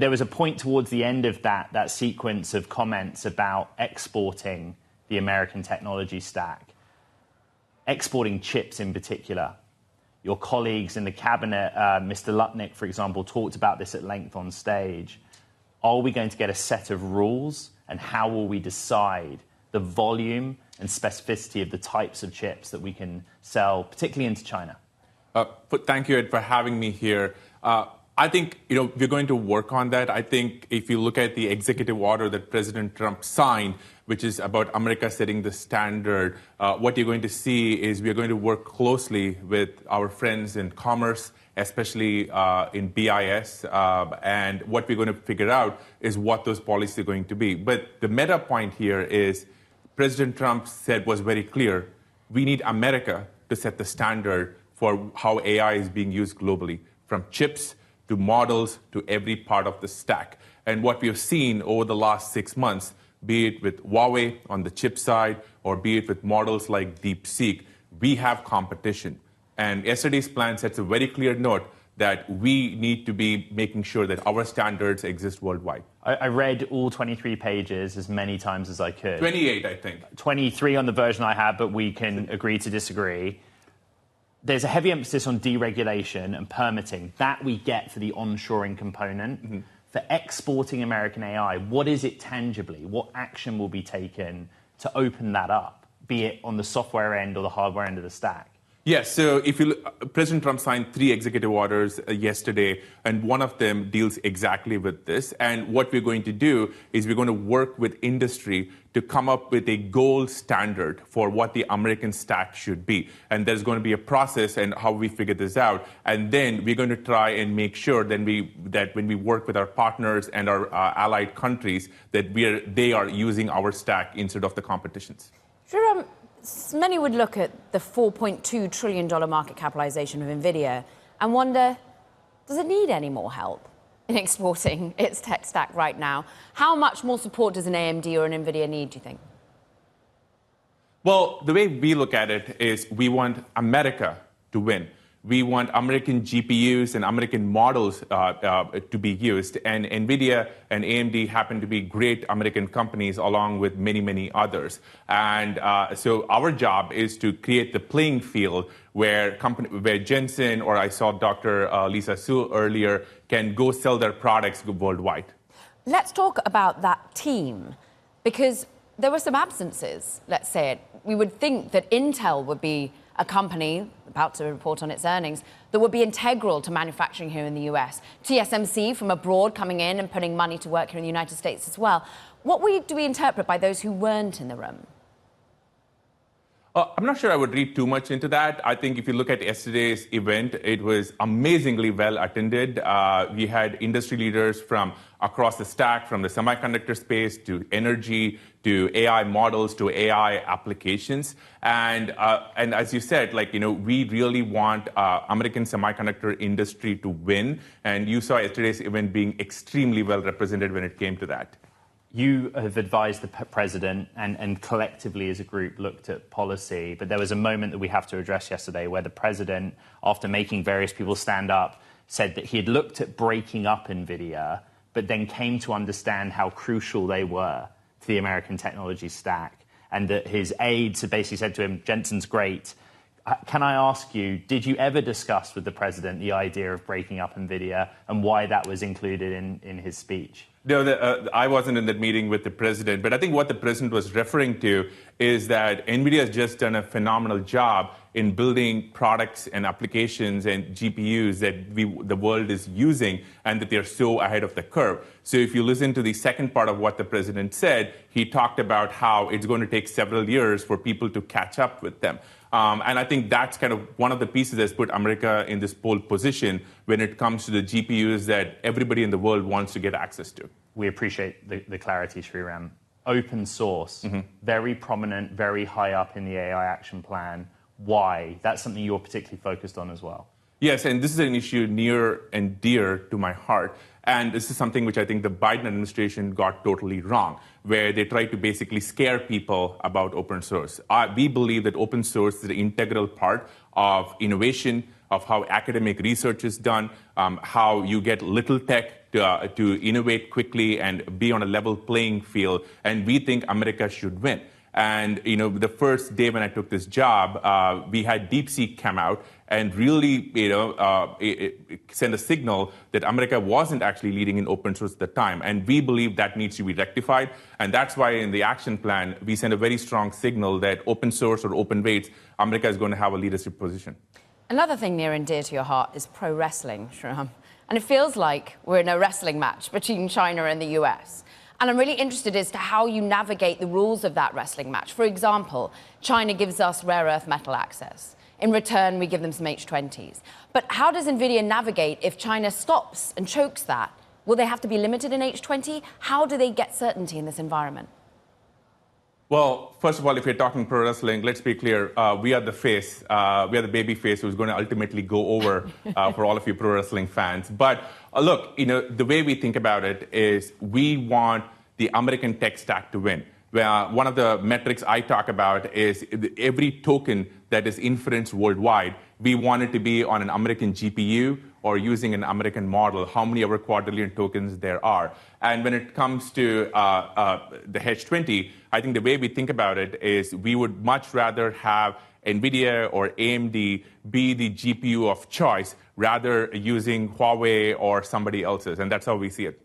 there was a point towards the end of that sequence of comments about exporting the American technology stack, exporting chips in particular. Your colleagues in the cabinet, Mr. Lutnick, for example, talked about this at length on stage. Are we going to get a set of rules, and how will we decide the volume and specificity of the types of chips that we can sell, particularly into China? Thank you, Ed, for having me here. I think we're going to work on that. I think if you look at the executive order that President Trump signed, which is about America setting the standard, what you're going to see is we're going to work closely with our friends in commerce, especially in BIS, and what we're going to figure out is what those policies are going to be. But the meta point here is President Trump was very clear, we need America to set the standard for how AI is being used globally, from chips to models to every part of the stack. And what we have seen over the last 6 months, be it with Huawei on the chip side or be it with models like DeepSeek, we have competition. And yesterday's plan sets a very clear note that we need to be making sure that our standards exist worldwide. I read all 23 pages as many times as I could. 28, I think. 23 on the version I have, but we can agree to disagree. There's a heavy emphasis on deregulation and permitting. That we get for the onshoring component. Mm-hmm. For exporting American AI, what is it tangibly? What action will be taken to open that up, be it on the software end or the hardware end of the stack? Yes, so if you look, President Trump signed 3 executive orders yesterday, and one of them deals exactly with this. And what we're going to do is we're going to work with industry to come up with a gold standard for what the American stack should be. And there's going to be a process and how we figure this out. And then we're going to try and make sure that when we work with our partners and our allied countries, that they are using our stack instead of the competitions. Sriram, many would look at the $4.2 trillion market capitalization of Nvidia and wonder, does it need any more help in exporting its tech stack right now? How much more support does an AMD or an Nvidia need, do you think? Well, the way we look at it is we want America to win. We want American GPUs and American models to be used. And Nvidia and AMD happen to be great American companies along with many, many others. And so our job is to create the playing field where Jensen or I saw Dr. Lisa Su earlier can go sell their products worldwide. Let's talk about that team, because there were some absences, let's say it. We would think that Intel would be a company about to report on its earnings that would be integral to manufacturing here in the US. TSMC from abroad coming in and putting money to work here in the United States as well. What do we interpret by those who weren't in the room? I'm not sure I would read too much into that. I think if you look at yesterday's event, it was amazingly well attended. We had industry leaders from across the stack, from the semiconductor space to energy, to AI models, to AI applications. And as you said, we really want American semiconductor industry to win. And you saw yesterday's event being extremely well represented when it came to that. You have advised the president and collectively as a group looked at policy, but there was a moment that we have to address yesterday where the president, after making various people stand up, said that he had looked at breaking up Nvidia, but then came to understand how crucial they were to the American technology stack, and that his aides had basically said to him, Jensen's great. Can I ask you, did you ever discuss with the president the idea of breaking up Nvidia and why that was included in his speech? No, I wasn't in that meeting with the president, but I think what the president was referring to is that NVIDIA has just done a phenomenal job in building products and applications and GPUs that the world is using, and that they're so ahead of the curve. So if you listen to the second part of what the president said, he talked about how it's going to take several years for people to catch up with them. And I think that's kind of one of the pieces that's put America in this pole position when it comes to the GPUs that everybody in the world wants to get access to. We appreciate the clarity, Sriram. Open source, very prominent, very high up in the AI action plan. Why? That's something you're particularly focused on as well. Yes, and this is an issue near and dear to my heart. And this is something which I think the Biden administration got totally wrong, where they tried to basically scare people about open source. We believe that open source is an integral part of innovation, of how academic research is done, how you get little tech to innovate quickly and be on a level playing field. And we think America should win. And, the first day when I took this job, we had DeepSeek come out and really, it send a signal that America wasn't actually leading in open source at the time. And we believe that needs to be rectified. And that's why in the action plan, we send a very strong signal that open source or open weights, America is going to have a leadership position. Another thing near and dear to your heart is pro wrestling, Sriram. And it feels like we're in a wrestling match between China and the US. And I'm really interested as to how you navigate the rules of that wrestling match. For example, China gives us rare earth metal access. In return, we give them some H20s. But how does Nvidia navigate if China stops and chokes that? Will they have to be limited in H20? How do they get certainty in this environment? Well, first of all, if you're talking pro wrestling, let's be clear. We are the face. We are the baby face who's going to ultimately go over for all of you pro wrestling fans. But look, the way we think about it is we want the American tech stack to win. One of the metrics I talk about is every token that is inferenced worldwide, we want it to be on an American GPU or using an American model, how many of our quadrillion tokens there are. And when it comes to the H20, I think the way we think about it is we would much rather have Nvidia or AMD be the GPU of choice rather using Huawei or somebody else's. And that's how we see it.